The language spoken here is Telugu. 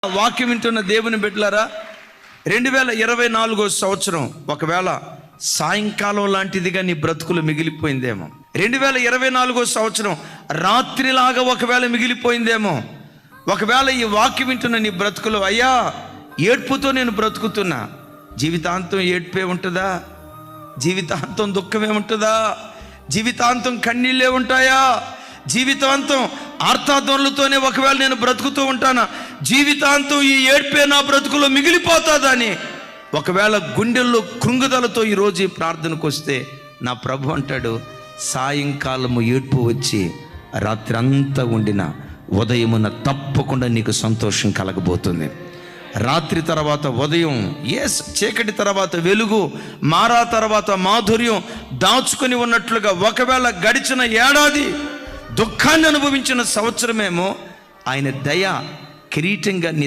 వాక్యం వింటున్న దేవుని బిడ్డలారా, 2024 సంవత్సరం ఒకవేళ సాయంకాలం లాంటిదిగా నీ బ్రతుకులు మిగిలిపోయిందేమో. 2024 సంవత్సరం రాత్రిలాగా ఒకవేళ మిగిలిపోయిందేమో. ఒకవేళ ఈ వాక్యం వింటున్న నీ బ్రతుకులు, అయ్యా ఏడ్పుతో నేను బ్రతుకుతున్నా, జీవితాంతం ఏడ్పే ఉంటుందా? జీవితాంతం దుఃఖమే ఉంటుందా? జీవితాంతం కన్నీళ్ళే ఉంటాయా? జీవితాంతం ఆర్తాధ్వనులతోనే ఒకవేళ నేను బ్రతుకుతూ ఉంటానా? జీవితాంతం ఈ ఏడ్పే నా బ్రతుకులో మిగిలిపోతుందని ఒకవేళ గుండెల్లో కృంగుదలతో ఈరోజు ఈ ప్రార్థనకు వస్తే, నా ప్రభు అంటాడు, సాయంకాలము ఏడ్పు వచ్చి రాత్రి అంతా ఉండిన ఉదయమున తప్పకుండా నీకు సంతోషం కలగబోతుంది. రాత్రి తర్వాత ఉదయం, చీకటి తర్వాత వెలుగు, మారా తర్వాత మాధుర్యం దాచుకొని ఉన్నట్లుగా ఒకవేళ గడిచిన ఏడాది దుఃఖాన్ని అనుభవించిన సంవత్సరమేమో ఆయన దయ కిరీటంగా నీ